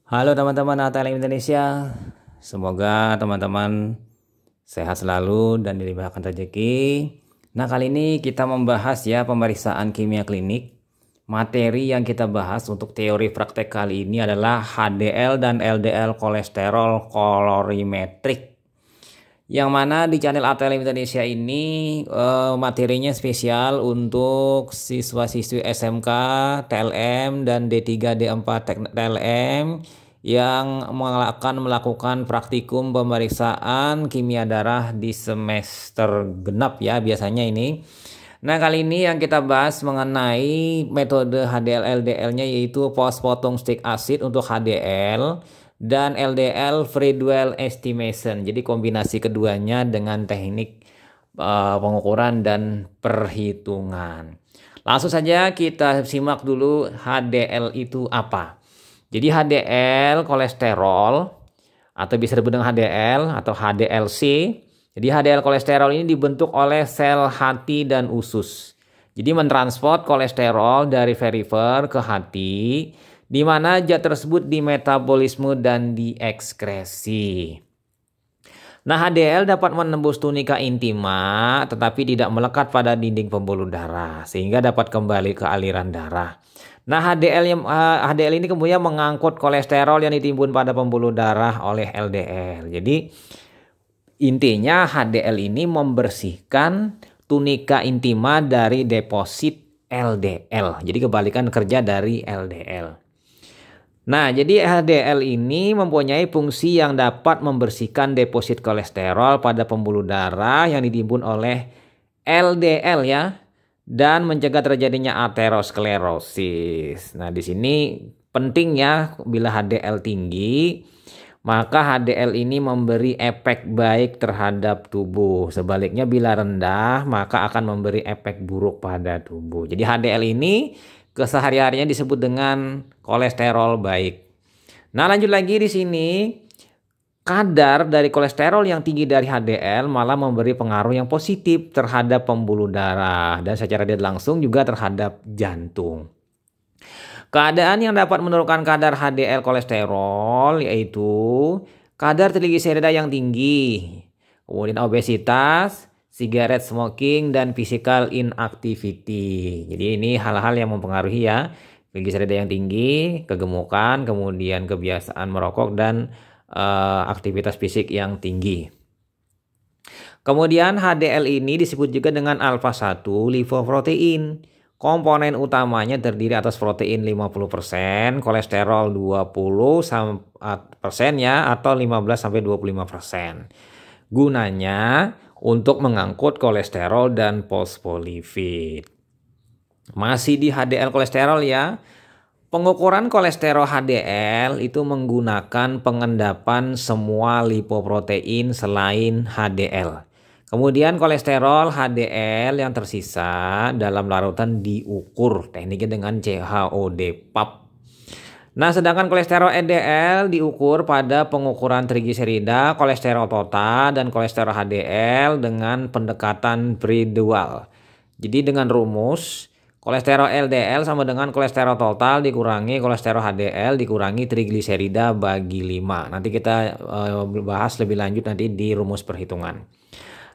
Halo teman-teman ATLM Indonesia, semoga teman-teman sehat selalu dan dilimpahkan rezeki. Nah, kali ini kita membahas ya pemeriksaan kimia klinik. Materi yang kita bahas untuk teori praktek kali ini adalah HDL dan LDL kolesterol kolorimetrik. Yang mana di channel ATLM Indonesia ini materinya spesial untuk siswa-siswi SMK, TLM, dan D3, D4 TLM yang akan melakukan praktikum pemeriksaan kimia darah di semester genap ya biasanya ini. Nah, kali ini yang kita bahas mengenai metode HDL LDL-nya yaitu post potong stick acid untuk HDL dan LDL free dwell estimation. Jadi kombinasi keduanya dengan teknik pengukuran dan perhitungan. Langsung saja kita simak dulu HDL itu apa. Jadi HDL kolesterol atau bisa disebut dengan HDL atau HDLC. Jadi HDL kolesterol ini dibentuk oleh sel hati dan usus. Jadi mentransport kolesterol dari perifer ke hati, di mana zat tersebut dimetabolisme dan diekskresi. Nah, HDL dapat menembus tunika intima tetapi tidak melekat pada dinding pembuluh darah sehingga dapat kembali ke aliran darah. Nah, HDL ini kemudian mengangkut kolesterol yang ditimbun pada pembuluh darah oleh LDL. Jadi intinya HDL ini membersihkan tunika intima dari deposit LDL. Jadi kebalikan kerja dari LDL. Nah, jadi HDL ini mempunyai fungsi yang dapat membersihkan deposit kolesterol pada pembuluh darah yang ditimbun oleh LDL ya, dan mencegah terjadinya aterosklerosis. Nah, di sini pentingnya bila HDL tinggi, maka HDL ini memberi efek baik terhadap tubuh. Sebaliknya bila rendah, maka akan memberi efek buruk pada tubuh. Jadi HDL ini kesehari-harinya disebut dengan kolesterol baik. Nah, lanjut lagi di sini, kadar dari kolesterol yang tinggi dari HDL malah memberi pengaruh yang positif terhadap pembuluh darah dan secara tidak langsung juga terhadap jantung. Keadaan yang dapat menurunkan kadar HDL kolesterol yaitu kadar trigliserida yang tinggi, kemudian obesitas, cigarette smoking, dan physical inactivity. Jadi ini hal-hal yang mempengaruhi ya, trigliserida yang tinggi, kegemukan, kemudian kebiasaan merokok, dan aktivitas fisik yang tinggi. Kemudian HDL ini disebut juga dengan alpha 1 lipoprotein. Komponen utamanya terdiri atas protein 50%, kolesterol 20% ya, atau 15-25%. Gunanya untuk mengangkut kolesterol dan fosfolipid. Masih di HDL kolesterol ya. Pengukuran kolesterol HDL itu menggunakan pengendapan semua lipoprotein selain HDL. Kemudian kolesterol HDL yang tersisa dalam larutan diukur, tekniknya dengan CHOD PAP. Nah, sedangkan kolesterol LDL diukur pada pengukuran trigliserida, kolesterol total, dan kolesterol HDL dengan pendekatan pre-dual. Jadi dengan rumus, kolesterol LDL sama dengan kolesterol total dikurangi kolesterol HDL dikurangi trigliserida bagi 5. Nanti kita bahas lebih lanjut nanti di rumus perhitungan.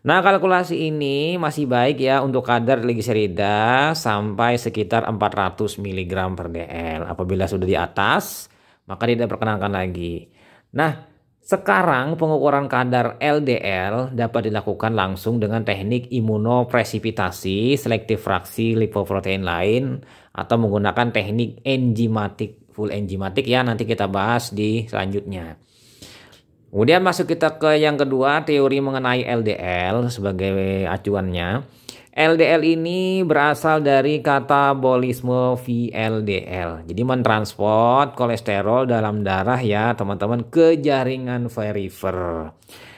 Nah, kalkulasi ini masih baik ya untuk kadar trigliserida sampai sekitar 400 mg per dl. Apabila sudah di atas, maka tidak diperkenankan lagi. Nah, sekarang pengukuran kadar LDL dapat dilakukan langsung dengan teknik imunopresipitasi, selektif fraksi lipoprotein lain, atau menggunakan teknik enzimatik, full enzimatik ya, nanti kita bahas di selanjutnya. Kemudian masuk kita ke yang kedua, teori mengenai LDL sebagai acuannya. LDL ini berasal dari katabolisme VLDL. Jadi mentransport kolesterol dalam darah ya teman-teman ke jaringan perifer.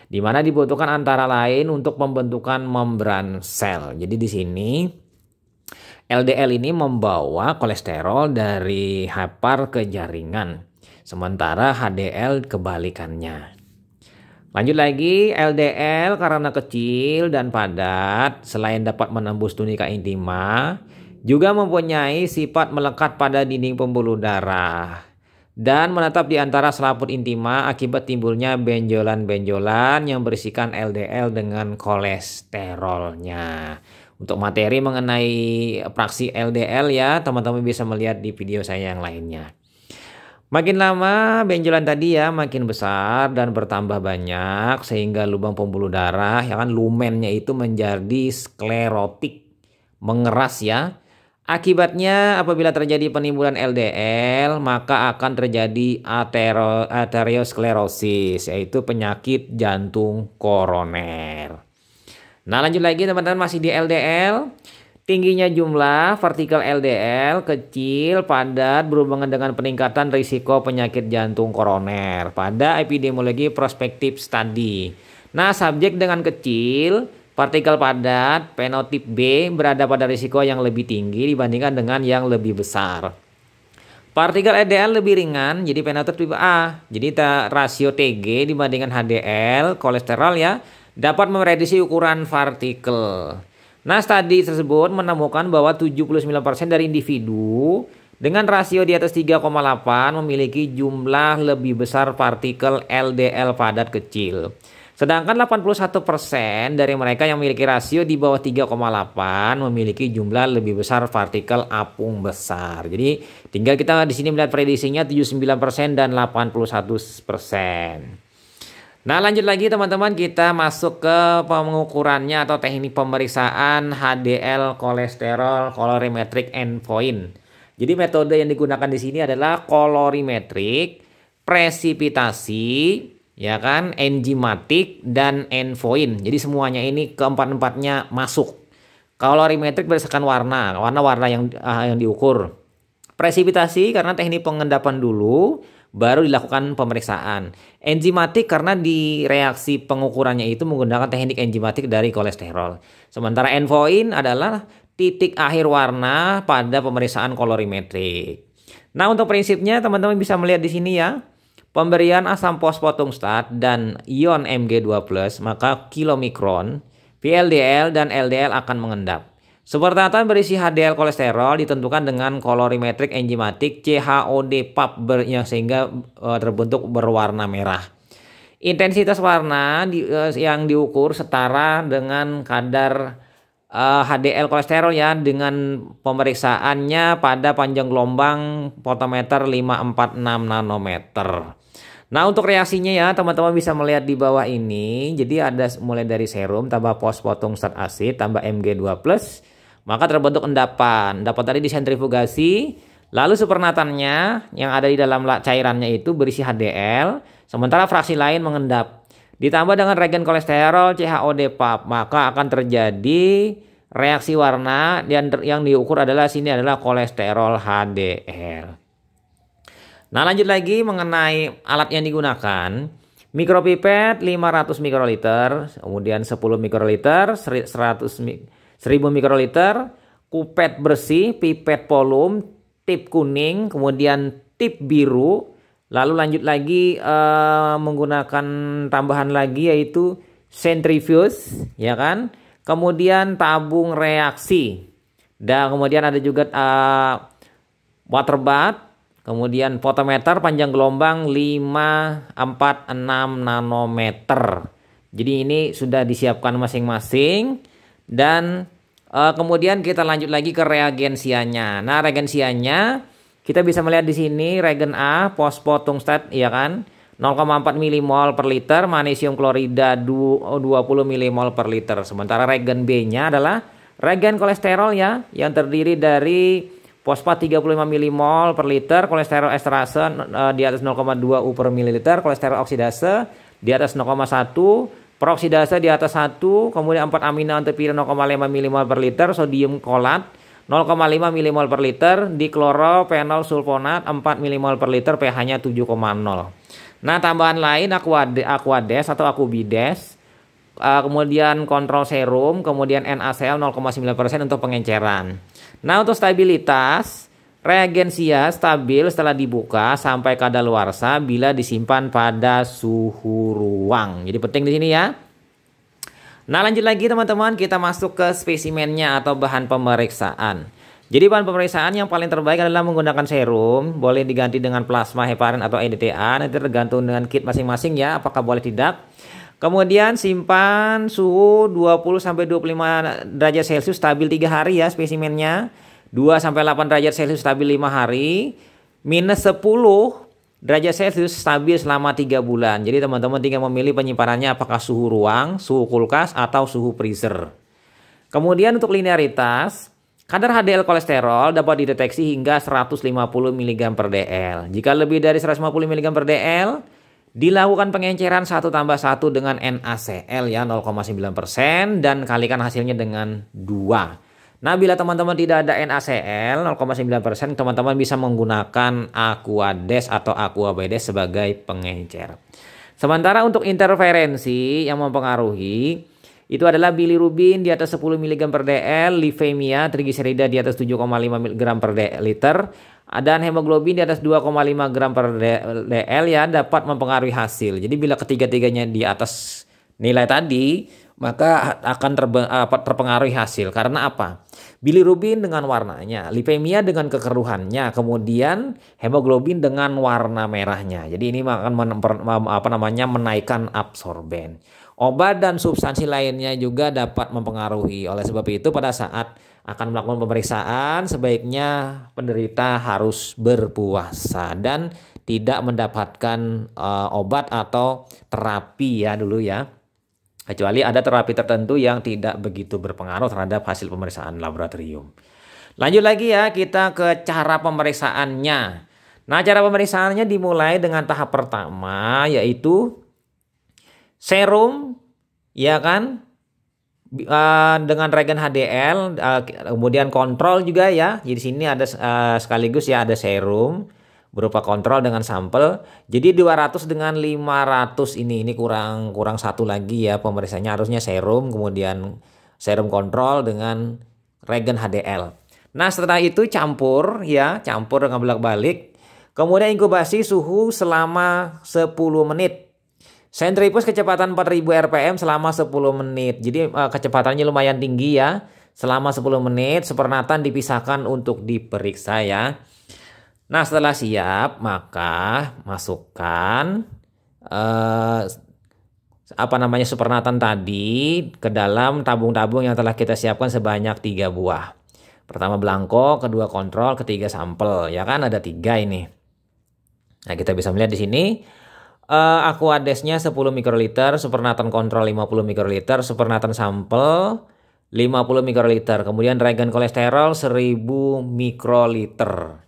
Di mana dibutuhkan antara lain untuk pembentukan membran sel. Jadi di sini LDL ini membawa kolesterol dari hepar ke jaringan. Sementara HDL kebalikannya. Lanjut lagi, LDL karena kecil dan padat, selain dapat menembus tunika intima, juga mempunyai sifat melekat pada dinding pembuluh darah. dan menetap di antara selaput intima akibat timbulnya benjolan-benjolan yang berisikan LDL dengan kolesterolnya. Untuk materi mengenai fraksi LDL ya, teman-teman bisa melihat di video saya yang lainnya. Makin lama benjolan tadi ya makin besar dan bertambah banyak sehingga lubang pembuluh darah ya kan lumennya itu menjadi sklerotik, mengeras ya. Akibatnya apabila terjadi penimbunan LDL maka akan terjadi aterosklerosis, yaitu penyakit jantung koroner. Nah lanjut lagi teman-teman, masih di LDL. Tingginya jumlah partikel LDL kecil padat berhubungan dengan peningkatan risiko penyakit jantung koroner pada epidemiologi prospektif study. Nah subjek dengan kecil partikel padat fenotip B berada pada risiko yang lebih tinggi dibandingkan dengan yang lebih besar. Partikel LDL lebih ringan jadi fenotip tipe A. Jadi rasio TG dibandingkan HDL kolesterol ya dapat memprediksi ukuran partikel. Nah, studi tersebut menemukan bahwa 79% dari individu dengan rasio di atas 3,8 memiliki jumlah lebih besar partikel LDL padat kecil. Sedangkan 81% dari mereka yang memiliki rasio di bawah 3,8 memiliki jumlah lebih besar partikel apung besar. Jadi tinggal kita di sini melihat prediksinya 79% dan 81%. Nah lanjut lagi teman-teman, kita masuk ke pengukurannya atau teknik pemeriksaan HDL kolesterol colorimetric endpoint. Jadi metode yang digunakan di sini adalah colorimetric, presipitasi, ya kan, enzimatik dan endpoint. Jadi semuanya ini keempat-empatnya masuk. Colorimetric berdasarkan warna yang diukur. Presipitasi karena teknik pengendapan dulu baru dilakukan pemeriksaan. Enzimatik karena di reaksi pengukurannya itu menggunakan teknik enzimatik dari kolesterol. Sementara endpoint adalah titik akhir warna pada pemeriksaan kolorimetrik. Nah, untuk prinsipnya teman-teman bisa melihat di sini ya. Pemberian asam fosfotungstat dan ion Mg2+, maka kilomikron, VLDL dan LDL akan mengendap. Sepertatan berisi HDL kolesterol ditentukan dengan kolorimetrik enzimatik CHOD PAP yang sehingga terbentuk berwarna merah. Intensitas warna yang diukur setara dengan kadar HDL kolesterol ya dengan pemeriksaannya pada panjang gelombang fotometer 546 nanometer. Nah untuk reaksinya ya teman-teman bisa melihat di bawah ini. Jadi ada mulai dari serum tambah fosfotungstat asid tambah Mg2+, maka terbentuk endapan. Endapan tadi disentrifugasi, lalu supernatannya yang ada di dalam cairannya itu berisi HDL, sementara fraksi lain mengendap. Ditambah dengan reagen kolesterol CHOD PAP, maka akan terjadi reaksi warna dan yang diukur adalah sini adalah kolesterol HDL. Nah, lanjut lagi mengenai alat yang digunakan. Mikropipet 500 mikroliter, kemudian 10 mikroliter, 1000 mikroliter, kupet bersih, pipet volume, tip kuning, kemudian tip biru. Lalu lanjut lagi menggunakan tambahan lagi yaitu centrifuge, ya kan? Kemudian tabung reaksi. Dan kemudian ada juga water bath, kemudian fotometer panjang gelombang 546 nanometer. Jadi ini sudah disiapkan masing-masing. Dan kemudian kita lanjut lagi ke reagensianya. Nah, reagensianya kita bisa melihat di sini reagen A fosfotungstat ya kan 0,4 mmol per liter, magnesium klorida 20 mmol per liter. Sementara reagen B-nya adalah reagen kolesterol ya yang terdiri dari fosfat 35 mmol per liter, kolesterol esterase di atas 0,2 U per mililiter, kolesterol oksidase di atas 0,1, peroksidase di atas 1, kemudian 4 amino antipyrin 0,5 mmol per liter, sodium kolat 0,5 mmol per liter, diklorophenol sulfonat 4 mmol per liter, pH-nya 7,0. Nah, tambahan lain Aquades atau Akubides, kemudian kontrol serum, kemudian NaCl 0,9% untuk pengenceran. Nah, untuk stabilitas reagensia stabil setelah dibuka sampai kadaluarsa bila disimpan pada suhu ruang. Jadi penting di sini ya. Nah, lanjut lagi teman-teman, kita masuk ke spesimennya atau bahan pemeriksaan. Jadi bahan pemeriksaan yang paling terbaik adalah menggunakan serum, boleh diganti dengan plasma, heparin atau EDTA, nanti tergantung dengan kit masing-masing ya, apakah boleh tidak. Kemudian simpan suhu 20-25 derajat Celcius stabil 3 hari ya spesimennya. 2-8 derajat Celcius stabil 5 hari. Minus 10 derajat Celcius stabil selama 3 bulan. Jadi teman-teman tinggal memilih penyimpanannya apakah suhu ruang, suhu kulkas, atau suhu freezer. Kemudian untuk linearitas, kadar HDL kolesterol dapat dideteksi hingga 150 mg per dl. Jika lebih dari 150 mg per dl, dilakukan pengenceran 1+1 dengan NaCl ya 0,9% dan kalikan hasilnya dengan 2. Nah, bila teman-teman tidak ada NaCl 0,9%, teman-teman bisa menggunakan Aquades atau Aquabedes sebagai pengencer. Sementara untuk interferensi yang mempengaruhi itu adalah bilirubin di atas 10 mg per dl, lipemia, trigliserida di atas 7,5 mg per liter, dan hemoglobin di atas 2,5 gram per dl ya dapat mempengaruhi hasil. Jadi bila ketiga-tiganya di atas nilai tadi, maka akan terpengaruhi hasil. Karena apa? Bilirubin dengan warnanya, lipemia dengan kekeruhannya, kemudian hemoglobin dengan warna merahnya. Jadi ini akan menaikkan absorben. Obat dan substansi lainnya juga dapat mempengaruhi. Oleh sebab itu pada saat akan melakukan pemeriksaan sebaiknya penderita harus berpuasa dan tidak mendapatkan obat atau terapi ya dulu ya. Kecuali ada terapi tertentu yang tidak begitu berpengaruh terhadap hasil pemeriksaan laboratorium. Lanjut lagi ya kita ke cara pemeriksaannya. Nah, cara pemeriksaannya dimulai dengan tahap pertama yaitu serum ya kan dengan regen HDL, kemudian kontrol juga ya. Jadi di sini ada sekaligus ya ada serum berupa kontrol dengan sampel. Jadi 200 dengan 500 ini kurang satu lagi ya pemeriksaannya, harusnya serum kemudian serum kontrol dengan regen HDL. Nah, setelah itu campur dengan bolak-balik. Kemudian inkubasi suhu selama 10 menit. Sentrifus kecepatan 4000 rpm selama 10 menit. Jadi kecepatannya lumayan tinggi ya. Selama 10 menit, supernatan dipisahkan untuk diperiksa ya. Nah, setelah siap maka masukkan supernatan tadi ke dalam tabung-tabung yang telah kita siapkan sebanyak 3 buah. Pertama belangko, kedua kontrol, ketiga sampel. Ya kan ada 3 ini. Nah, kita bisa melihat di sini. Aquadesnya 10 mikroliter, supernatan kontrol 50 mikroliter, supernatan sampel 50 mikroliter, kemudian regen kolesterol 1000 mikroliter.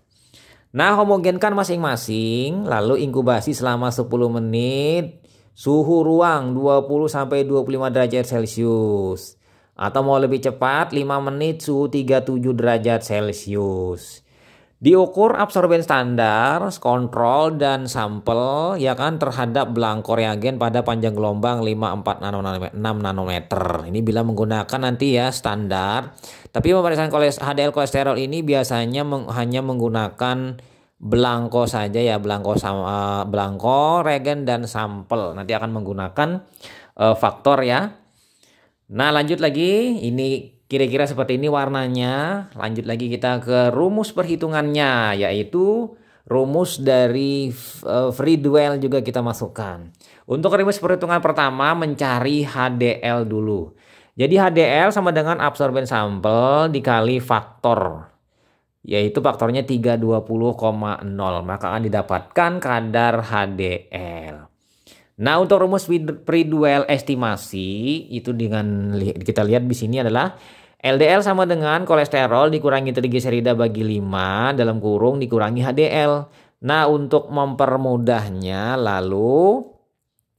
Nah, homogenkan masing-masing, lalu inkubasi selama 10 menit, suhu ruang 20-25 derajat Celcius. Atau mau lebih cepat, 5 menit suhu 37 derajat Celcius. Diukur absorben standar, kontrol dan sampel ya kan terhadap belangko reagen pada panjang gelombang 54 nanometer. Ini bila menggunakan nanti ya standar. Tapi pemeriksaan HDL kolesterol ini biasanya hanya menggunakan belangko saja ya, belangko, reagen dan sampel. Nanti akan menggunakan faktor ya. Nah, lanjut lagi, ini kira-kira seperti ini warnanya. Lanjut lagi kita ke rumus perhitungannya, yaitu rumus dari Friedewald juga kita masukkan. Untuk rumus perhitungan pertama mencari HDL dulu. Jadi HDL sama dengan absorben sampel dikali faktor, yaitu faktornya 320,0. Maka akan didapatkan kadar HDL. Nah, untuk rumus Friedewald estimasi itu dengan kita lihat di sini adalah LDL sama dengan kolesterol dikurangi trigliserida bagi 5 dalam kurung dikurangi HDL. Nah, untuk mempermudahnya lalu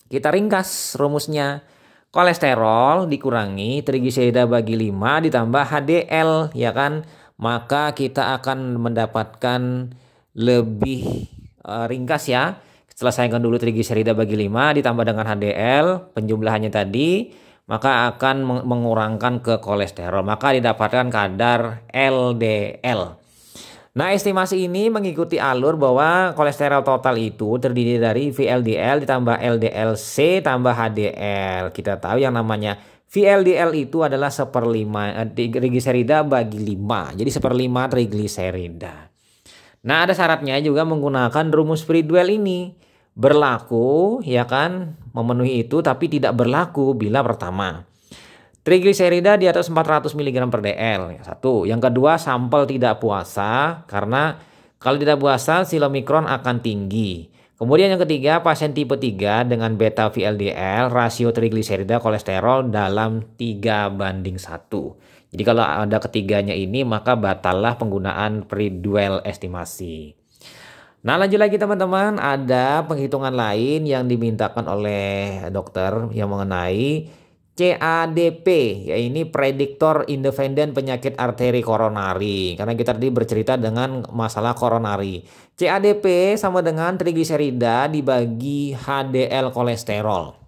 kita ringkas rumusnya. Kolesterol dikurangi trigliserida bagi 5 ditambah HDL ya kan. Maka kita akan mendapatkan lebih ringkas ya. Selesaikan dulu trigliserida bagi 5 ditambah dengan HDL, penjumlahannya tadi, maka akan mengurangkan ke kolesterol. Maka didapatkan kadar LDL. Nah, estimasi ini mengikuti alur bahwa kolesterol total itu terdiri dari VLDL ditambah LDLC tambah HDL. Kita tahu yang namanya VLDL itu adalah 1/5 trigliserida bagi 5. Jadi 1/5 trigliserida. Nah, ada syaratnya juga menggunakan rumus Speedwell ini. Berlaku, ya kan, memenuhi itu, tapi tidak berlaku bila pertama trigliserida di atas 400 mg per dl. Satu. Yang kedua, sampel tidak puasa, karena kalau tidak puasa silomikron akan tinggi. Kemudian yang ketiga, pasien tipe 3 dengan beta VLDL, rasio trigliserida kolesterol dalam 3:1. Jadi kalau ada ketiganya ini, maka batallah penggunaan Speedwell estimasi. Nah, lanjut lagi teman-teman, ada penghitungan lain yang dimintakan oleh dokter yang mengenai CADP, ya ini prediktor independen penyakit arteri koronari. Karena kita tadi bercerita dengan masalah koronari. CADP sama dengan trigliserida dibagi HDL kolesterol.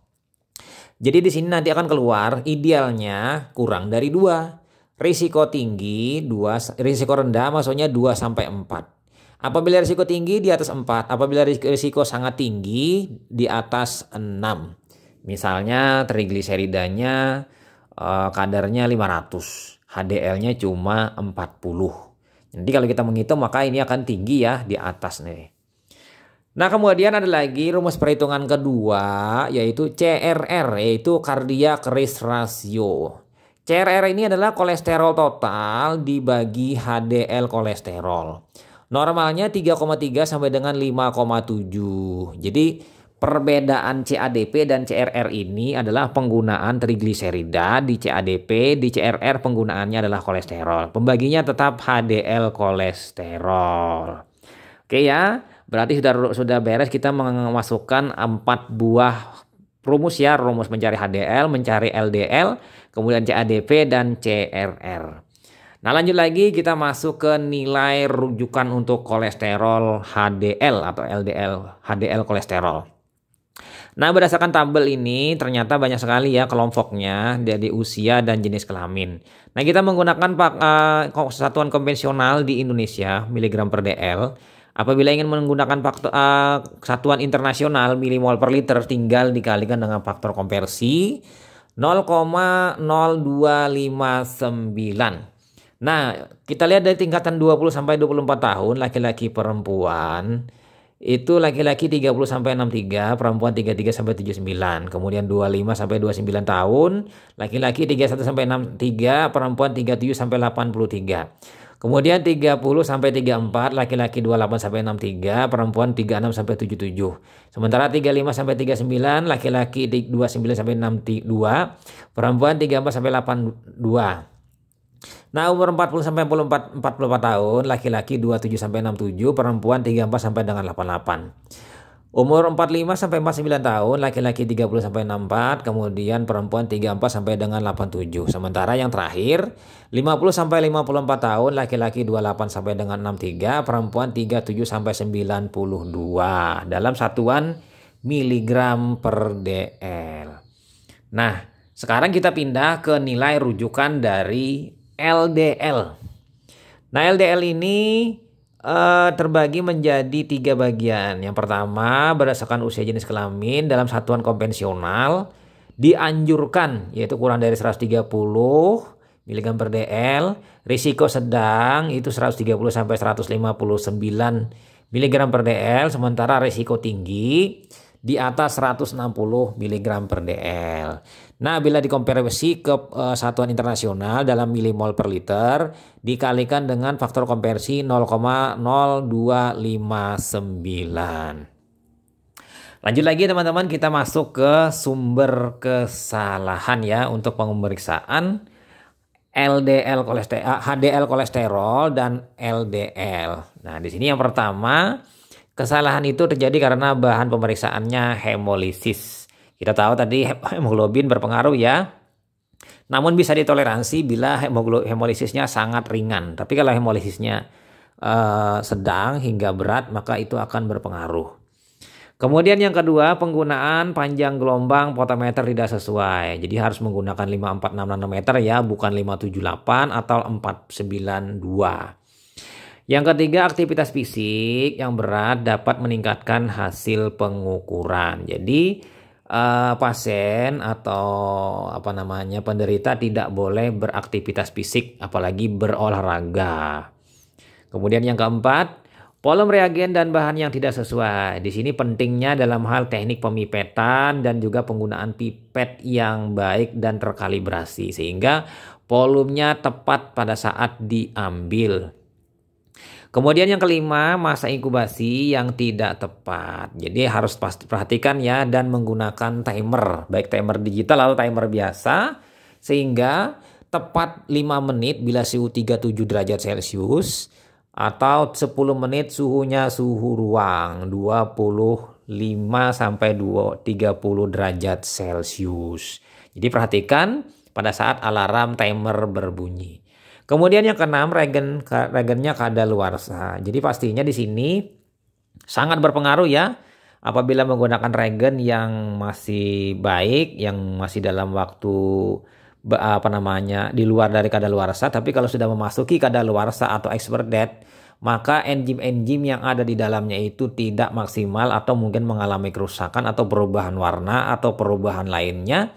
Jadi di sini nanti akan keluar idealnya kurang dari 2. Risiko tinggi 2, risiko rendah maksudnya 2 sampai 4. Apabila risiko tinggi di atas 4, apabila risiko sangat tinggi di atas 6. Misalnya trigliseridanya kadarnya 500, HDL-nya cuma 40. Jadi kalau kita menghitung maka ini akan tinggi ya di atas nih. Nah, kemudian ada lagi rumus perhitungan kedua yaitu CRR, yaitu cardiac risk ratio. CRR ini adalah kolesterol total dibagi HDL kolesterol. Normalnya 3,3 sampai dengan 5,7. Jadi perbedaan CADP dan CRR ini adalah penggunaan trigliserida di CADP, di CRR penggunaannya adalah kolesterol. Pembaginya tetap HDL kolesterol. Oke ya, berarti sudah beres kita memasukkan 4 buah rumus ya, rumus mencari HDL, mencari LDL, kemudian CADP dan CRR. Nah, lanjut lagi kita masuk ke nilai rujukan untuk kolesterol HDL atau LDL, HDL kolesterol. Nah, berdasarkan tabel ini ternyata banyak sekali ya kelompoknya dari usia dan jenis kelamin. Nah, kita menggunakan satuan konvensional di Indonesia miligram per dl. Apabila ingin menggunakan satuan internasional milimol per liter tinggal dikalikan dengan faktor konversi 0,0259. Nah, kita lihat dari tingkatan 20 sampai 24 tahun laki-laki perempuan. Itu laki-laki 30 sampai 63, perempuan 33 sampai 79. Kemudian 25 sampai 29 tahun, laki-laki 31 sampai 63, perempuan 37 sampai 83. Kemudian 30 sampai 34, laki-laki 28 sampai 63, perempuan 36 sampai 77. Sementara 35 sampai 39, laki-laki 29 sampai 62, perempuan 34 sampai 82. Nah, umur 40 sampai 44 tahun, laki-laki 27 sampai 67, perempuan 34 sampai dengan 88. Umur 45 sampai 49 tahun, laki-laki 30 sampai 64, kemudian perempuan 34 sampai dengan 87. Sementara yang terakhir, 50 sampai 54 tahun, laki-laki 28 sampai dengan 63, perempuan 37 sampai 92 dalam satuan miligram per dl. Nah, sekarang kita pindah ke nilai rujukan dari LDL. Nah, LDL ini terbagi menjadi 3 bagian. Yang pertama, berdasarkan usia jenis kelamin dalam satuan konvensional dianjurkan yaitu kurang dari 130 mg per dl, risiko sedang itu 130 sampai 159 mg per dl, sementara risiko tinggi di atas 160 mg per dl. Nah, bila dikonversi ke satuan internasional dalam milimol per liter dikalikan dengan faktor konversi 0,0259. Lanjut lagi teman-teman, kita masuk ke sumber kesalahan ya untuk pemeriksaan LDL kolesterol, HDL kolesterol dan LDL. Nah, di sini yang pertama, kesalahan itu terjadi karena bahan pemeriksaannya hemolisis. Kita tahu tadi hemoglobin berpengaruh ya. Namun bisa ditoleransi bila hemolisisnya sangat ringan. Tapi kalau hemolisisnya sedang hingga berat maka itu akan berpengaruh. Kemudian yang kedua, penggunaan panjang gelombang potenometer tidak sesuai. Jadi harus menggunakan 546 nanometer ya, bukan 578 atau 492. Yang ketiga, aktivitas fisik yang berat dapat meningkatkan hasil pengukuran. Jadi pasien atau penderita tidak boleh beraktivitas fisik apalagi berolahraga. Kemudian yang keempat, volume reagen dan bahan yang tidak sesuai. Di sini pentingnya dalam hal teknik pemipetan dan juga penggunaan pipet yang baik dan terkalibrasi sehingga volumenya tepat pada saat diambil. Kemudian yang kelima, masa inkubasi yang tidak tepat. Jadi harus perhatikan ya dan menggunakan timer, baik timer digital atau timer biasa sehingga tepat 5 menit bila suhu 37 derajat Celcius atau 10 menit suhunya suhu ruang 25 sampai 30 derajat Celcius. Jadi perhatikan pada saat alarm timer berbunyi. Kemudian yang keenam, regennya kadaluarsa. Jadi pastinya di sini sangat berpengaruh ya apabila menggunakan regen yang masih baik, yang masih dalam waktu di luar dari kadaluarsa. Tapi kalau sudah memasuki kadaluarsa atau expire date, maka enzim-enzim yang ada di dalamnya itu tidak maksimal atau mungkin mengalami kerusakan atau perubahan warna atau perubahan lainnya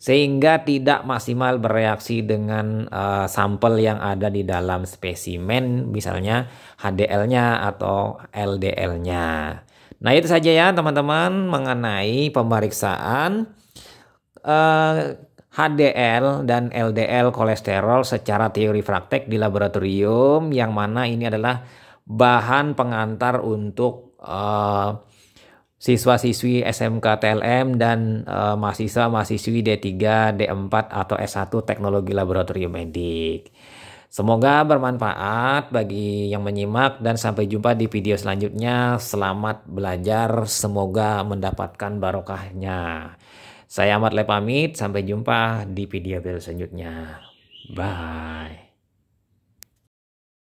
sehingga tidak maksimal bereaksi dengan sampel yang ada di dalam spesimen, misalnya HDL-nya atau LDL-nya. Nah itu saja ya teman-teman mengenai pemeriksaan HDL dan LDL kolesterol secara teori praktek di laboratorium, yang mana ini adalah bahan pengantar untuk siswa-siswi SMK TLM dan mahasiswa-mahasiswi D3, D4 atau S1 Teknologi Laboratorium Medik. Semoga bermanfaat bagi yang menyimak dan sampai jumpa di video selanjutnya. Selamat belajar, semoga mendapatkan barokahnya. Saya Ahmad Le pamit, sampai jumpa di video selanjutnya. Bye.